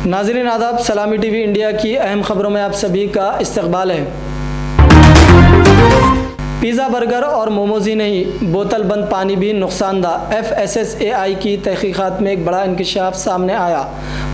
नाज़रीन आदाब, सलामी टीवी इंडिया की अहम खबरों में आप सभी का इस्तकबाल है। पिज़्ज़ा, बर्गर और मोमोज ही नहीं, बोतल बंद पानी भी नुकसानदाह। FSSAI की तहकीकात में एक बड़ा इंकशाफ सामने आया।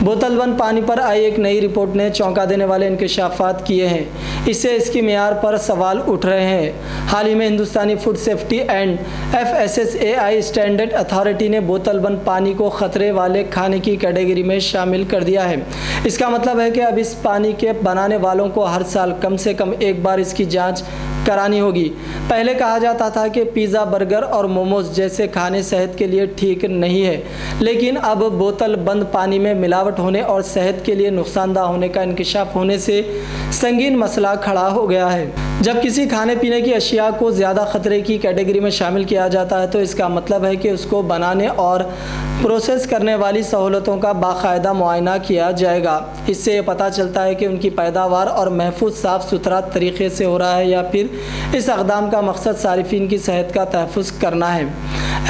बोतल बंद पानी पर आई एक नई रिपोर्ट ने चौंका देने वाले इंकशाफात किए हैं। इससे इसकी मियार पर सवाल उठ रहे हैं। हाल ही में हिंदुस्तानी food safety and FSSAI standard authority ने बोतल बंद पानी को ख़तरे वाले खाने की कैटेगरी में शामिल कर दिया है। इसका मतलब है कि अब इस पानी के बनाने वालों को हर साल कम से कम एक बार इसकी जाँच करानी होगी। पहले कहा जाता था कि पिज़्ज़ा, बर्गर और मोमोज जैसे खाने सेहत के लिए ठीक नहीं है, लेकिन अब बोतल बंद पानी में मिलावट होने और सेहत के लिए नुकसानदाह होने का इंकशाफ होने से संगीन मसला खड़ा हो गया है। जब किसी खाने पीने की अशिया को ज़्यादा ख़तरे की कैटेगरी में शामिल किया जाता है तो इसका मतलब है कि उसको बनाने और प्रोसेस करने वाली सहूलतों का बाकायदा मुआयना किया जाएगा। इससे ये पता चलता है कि उनकी पैदावार और महफूज साफ़ सुथरा तरीके से हो रहा है या फिर इस अक़दाम का मकसद सारिफिन की सेहत का तहफ़्फ़ुज़ करना है।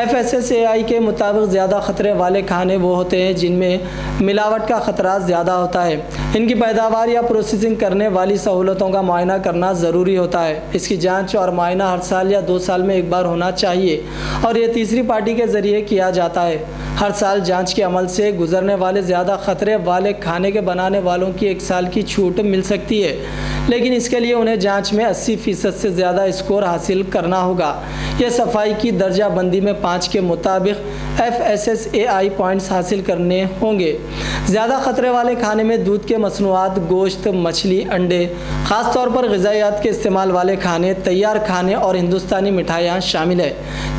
FSSAI के मुताबिक ज़्यादा ख़तरे वाले खाने वो होते हैं जिनमें मिलावट का ख़तरा ज़्यादा होता है। इनकी पैदावार या प्रोसेसिंग करने वाली सहूलतों का मुआयना करना ज़रूरी होता है। इसकी जांच और मुआयना हर साल या 2 साल में एक बार होना चाहिए और ये तीसरी पार्टी के ज़रिए किया जाता है। हर साल जांच के अमल से गुजरने वाले ज़्यादा ख़तरे वाले खाने के बनाने वालों की 1 साल की छूट मिल सकती है, लेकिन इसके लिए उन्हें जांच में 80% से ज़्यादा स्कोर हासिल करना होगा। यह सफाई की दर्जा बंदी में 5 के मुताबिक FSSAI पॉइंट्स हासिल करने होंगे। ज़्यादा ख़तरे वाले खाने में दूध के मसनूआत, गोश्त, मछली, अंडे, ख़ास तौर पर ग़िज़ायात के इस्तेमाल वाले खाने, तैयार खाने और हिंदुस्तानी मिठाइयाँ शामिल है।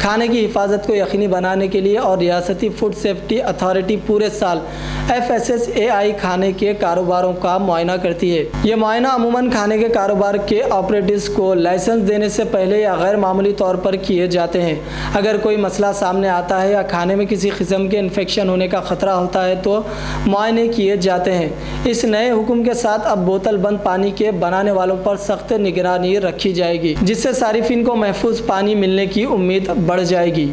खाने की हिफाजत को यकीनी बनाने के लिए और रियासती फूड सेफ्टी अथॉरिटी पूरे साल FSSAI खाने के कारोबारों का मुआयना करती है। यह मुआयना अमूमन खाने के कारोबार के ऑपरेटर्स को लाइसेंस देने से पहले या गैर मामूली तौर पर किए जाते हैं। अगर कोई मसला सामने आता है या खाने में किसी किस्म के इन्फेक्शन होने का ख़तरा होता है तो मुआयने किए जाते हैं। इस नए हुक्म के साथ अब बोतल बंद पानी के बनाने वालों पर सख्त निगरानी रखी जाएगी, जिससे सारिफिन को महफूज पानी मिलने की उम्मीद बढ़ जाएगी।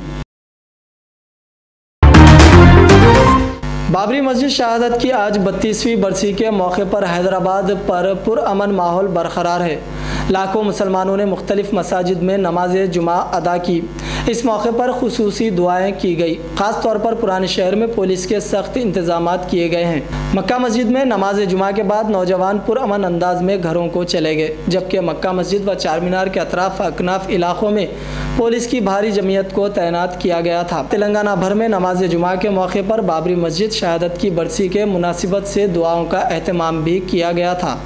बाबरी मस्जिद शहादत की आज 32वीं बरसी के मौके पर हैदराबाद पर पुरअमन माहौल बरकरार है। लाखों मुसलमानों ने मुख्तलिफ मसाजिद में नमाज जुमा अदा की। इस मौके पर खुसूसी दुआएं की गई। ख़ास तौर पर पुराने शहर में पुलिस के सख्त इंतजामात किए गए हैं। मक्का मस्जिद में नमाज जुमा के बाद नौजवान पुरअमन अंदाज में घरों को चले गए, जबकि मक्का मस्जिद व चार मीनार के अतराफ अकनाफ इलाकों में पुलिस की भारी जमीयत को तैनात किया गया था। तेलंगाना भर में नमाज जुमा के मौके पर बाबरी मस्जिद शहादत की बरसी के मुनासिबत से दुआओं का एहतमाम भी किया गया था।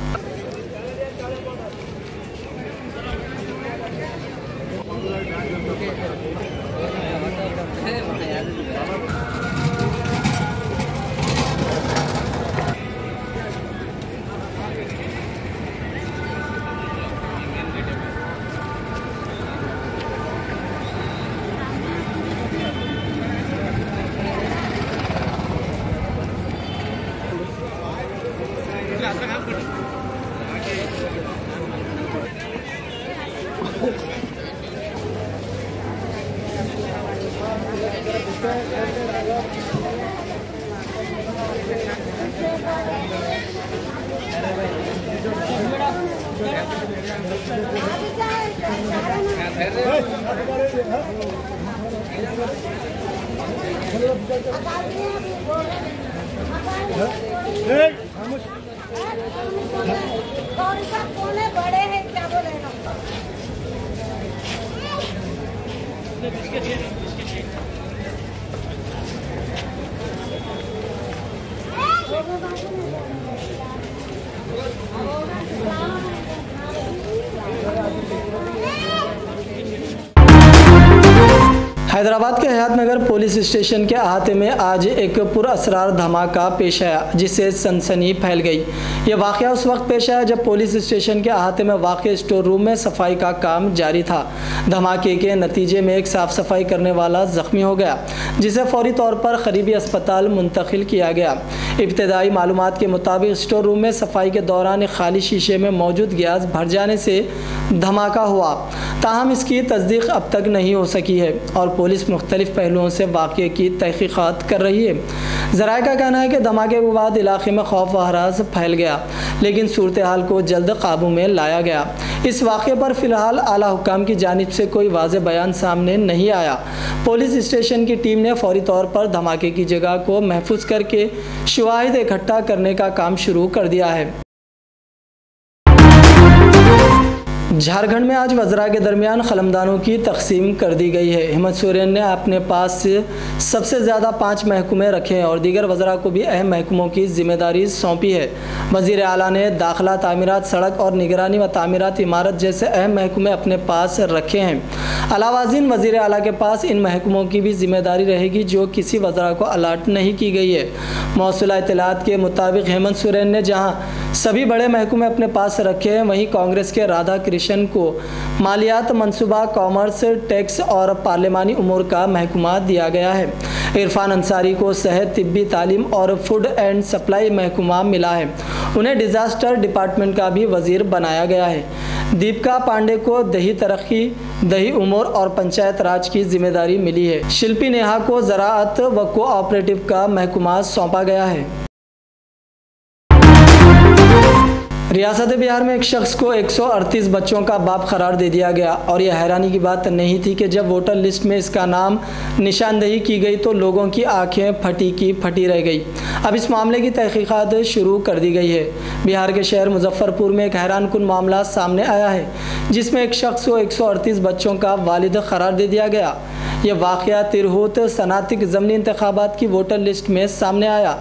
बड़े हैं क्या बोले हैदराबाद के हयात नगर पुलिस स्टेशन के अहाते में आज एक पुरअसरार धमाका पेश आया, जिससे सनसनी फैल गई। यह वाक़या उस वक्त पेश आया जब पुलिस स्टेशन के अहाते में वाक़ स्टोर रूम में सफाई का काम जारी था। धमाके के नतीजे में एक साफ़ सफाई करने वाला ज़ख्मी हो गया, जिसे फौरी तौर पर करीबी अस्पताल मुंतकिल किया गया। इब्तदाई मालूमात के मुताबिक स्टोर रूम में सफाई के दौरान एक खाली शीशे में मौजूद गैस भर जाने से धमाका हुआ। ताहम इसकी तस्दीक अब तक नहीं हो सकी है और पुलिस मुख्तलिफ पहलुओं से वाक़े की तहकीक़ात कर रही है। ज़राए का कहना है कि धमाके के बाद इलाके में खौफ व हरास फैल गया, लेकिन सूरत हाल को जल्द काबू में लाया गया। इस वाक़े पर फ़िलहाल आला हुक्काम की जानिब से कोई वाज़ेह बयान सामने नहीं आया। पुलिस स्टेशन की टीम ने फौरी तौर पर धमाके की जगह को महफूज करके शवाहिद इकट्ठा करने का काम शुरू कर दिया है। झारखंड में आज वज़रा के दरमियान कलमदानों की तकसीम कर दी गई है। हेमंत सोरेन ने अपने पास सबसे ज़्यादा 5 महकमे रखे हैं और दीगर वज़रा को भी अहम महकमों की जिम्मेदारी सौंपी है। वज़ीर आला ने दाखिला, तामीरात, सड़क और निगरानी व तामीरात इमारत जैसे अहम महकमे अपने पास रखे हैं। अलावाज़ीन वज़ीर आला के पास इन महकमों की भी जिम्मेदारी रहेगी जो किसी वज़रा को अलाट नहीं की गई है। मौसूला इत्तलात के मुताबिक हेमंत सोरेन ने जहाँ सभी बड़े महकमे अपने पास रखे हैं, वहीं कांग्रेस के राधा को मालियात, मनसूबा, कॉमर्स, टैक्स और पार्लिमानी उमूर का महकमा दिया गया है। इरफान अंसारी को सेहत, तिब्बी, तालीम और फूड एंड सप्लाई महकमा मिला है। उन्हें डिज़ास्टर डिपार्टमेंट का भी वज़ीर बनाया गया है। दीपिका पांडे को दही तरक्की, दही उमूर और पंचायत राज की जिम्मेदारी मिली है। शिल्पी नेहा को ज़राअत व कोऑपरेटिव का महकमा सौंपा गया है। रियासत बिहार में एक शख्स को 138 बच्चों का बाप करार दे दिया गया और यह हैरानी की बात नहीं थी कि जब वोटर लिस्ट में इसका नाम निशानदही की गई तो लोगों की आंखें फटी की फटी रह गई। अब इस मामले की तहकीकात शुरू कर दी गई है। बिहार के शहर मुजफ्फरपुर में एक हैरानकुन मामला सामने आया है, जिसमें एक शख्स को 138 बच्चों का वालिद करार दे दिया गया। यह वाक़या तिरहुत सनातिक ज़मनी इंतखाबात की वोटर लिस्ट में सामने आया।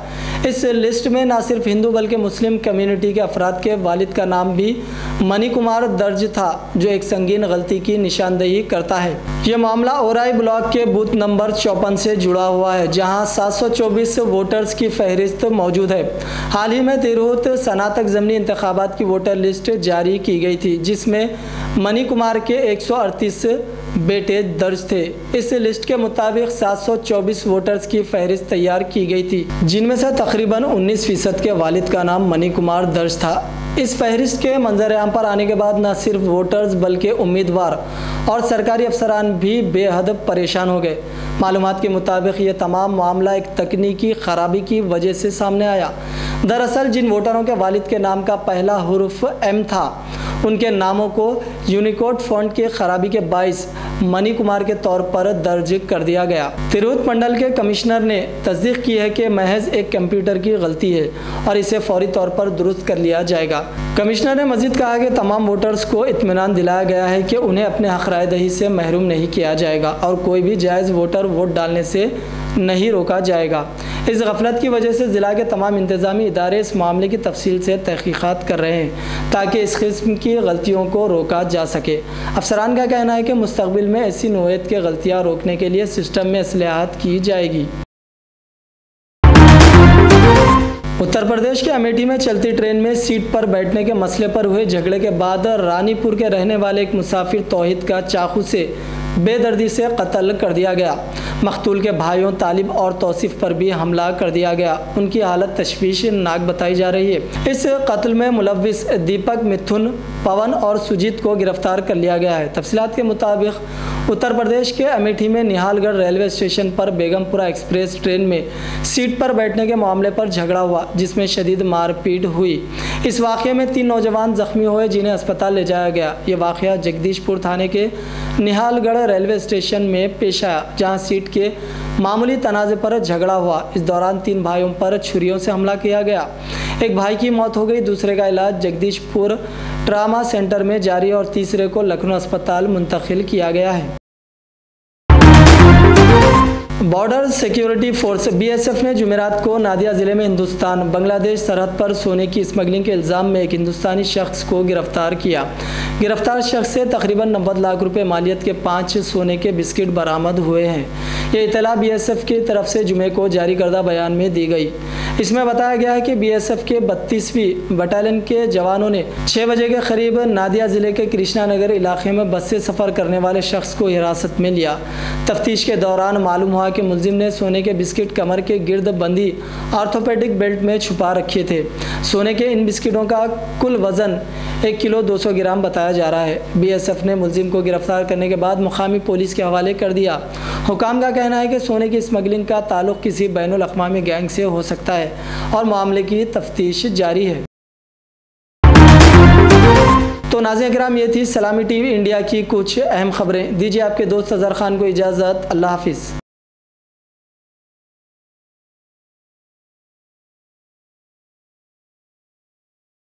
इस लिस्ट में न सिर्फ हिंदू बल्कि मुस्लिम कम्युनिटी के अफराद के वालिद का नाम भी मनी कुमार दर्ज था, जो एक संगीन गलती की निशानदही करता है। यह मामला ओराई ब्लॉक के बूथ नंबर 54 से जुड़ा हुआ है, जहां 724 वोटर्स की फहरिस्त मौजूद है। हाल ही में तिरहुत सनातक ज़मनी इंतखाबात की वोटर लिस्ट जारी की गई थी, जिसमें मनी कुमार के 138 बेटे दर्ज थे। इस लिस्ट के मुताबिक 724 वोटर्स की फहरिस्त तैयार की गई थी, जिनमें से तकरीबन 19% के वालिद का नाम मनी कुमार दर्ज था। इस फहरिस्त के मंजर-ए-आम पर आने के बाद न सिर्फ वोटर्स बल्कि उम्मीदवार और सरकारी अफसरान भी बेहद परेशान हो गए। मालूमात के मुताबिक ये तमाम मामला एक तकनीकी खराबी की वजह से सामने आया। दरअसल जिन वोटरों के वालिद के नाम का पहला हुर्फ एम था, उनके नामों को यूनिकोड फॉन्ट की खराबी के बाइस मनी कुमार के तौर पर दर्ज कर दिया गया। तिरहुत मंडल के कमिश्नर ने तस्दीक की है कि महज एक कंप्यूटर की गलती है और इसे फौरी तौर पर दुरुस्त कर लिया जाएगा। कमिश्नर ने मजीद कहा कि तमाम वोटर्स को इत्मीनान दिलाया गया है कि उन्हें अपने हक राय दही से महरूम नहीं किया जाएगा और कोई भी जायज़ वोटर वोट डालने से नहीं रोका जाएगा। इस गफलत की वजह से ज़िला के तमाम इंतज़ामी इदारे इस मामले की तफसील से तहकीकात कर रहे हैं ताकि इस किस्म की गलतियों को रोका जा सके। अफसरान का कहना है कि मुस्तक़बिल में ऐसी नौयत की गलतियाँ रोकने के लिए सिस्टम में इस्लाहात की जाएगी। उत्तर प्रदेश के अमेठी में चलती ट्रेन में सीट पर बैठने के मसले पर हुए झगड़े के बाद रानीपुर के रहने वाले एक मुसाफिर तौहीद का चाकू से बेदर्दी से कत्ल कर दिया गया। मकतूल के भाइयों तालिब और तौसीफ पर भी हमला कर दिया गया। उनकी हालत तशवीशनाक बताई जा रही है। इस कत्ल में मुलव्विस दीपक, मिथुन, पवन और सुजीत को गिरफ्तार कर लिया गया है। तफसीलात के मुताबिक उत्तर प्रदेश के अमेठी में निहालगढ़ रेलवे स्टेशन पर बेगमपुरा एक्सप्रेस ट्रेन में सीट पर बैठने के मामले पर झगड़ा हुआ, जिसमें शदीद मारपीट हुई। इस वाक़े में 3 नौजवान जख्मी हुए, जिन्हें अस्पताल ले जाया गया। ये वाक़या जगदीशपुर थाने के निहालगढ़ रेलवे स्टेशन में पेश आया, जहां सीट के मामूली तनाज़े पर झगड़ा हुआ। इस दौरान 3 भाइयों पर छुरियों से हमला किया गया। एक भाई की मौत हो गई, दूसरे का इलाज जगदीशपुर ट्रामा सेंटर में जारी और तीसरे को लखनऊ अस्पताल मुंतकिल किया गया है। बॉर्डर सिक्योरिटी फोर्स BSF ने जुमेरात को नादिया ज़िले में हिंदुस्तान बांग्लादेश सरहद पर सोने की स्मगलिंग के इल्ज़ाम में एक हिंदुस्तानी शख्स को गिरफ्तार किया। गिरफ्तार शख्स से तकरीबन 90 लाख रुपए मालियत के 5 सोने के बिस्किट बरामद हुए हैं। ये इतला BSF की तरफ से जुमे को जारी करदा बयान में दी गई। इसमें बताया गया है कि BSF के 32वीं बटालियन के जवानों ने 6 बजे के करीब नादिया ज़िले के कृष्णा नगर इलाके में बस से सफ़र करने वाले शख्स को हिरासत में लिया। तफ्तीश के दौरान मालूम हुआ हुआ कि मुलजिम ने सोने के बिस्किट कमर के गिर्द बंधी ऑर्थोपेडिक बेल्ट में छुपा रखे थे। सोने के इन बिस्किटों का कुल वज़न 1 किलो 200 ग्राम बताया जा रहा है। बीएसएफ ने मुलजिम को गिरफ्तार करने के बाद मुकामी पुलिस के हवाले कर दिया। हुकाम का कहना है कि सोने की स्मगलिंग का ताल्लुक किसी बैनुल अक़वामी गैंग से हो सकता है और मामले की तफ्तीश जारी है। तो नाज़रीन किराम, ये थी सलामी टीवी इंडिया की कुछ अहम खबरें। दीजिए आपके दोस्त अज़हर खान को इजाज़त। अल्लाह हाफिज़।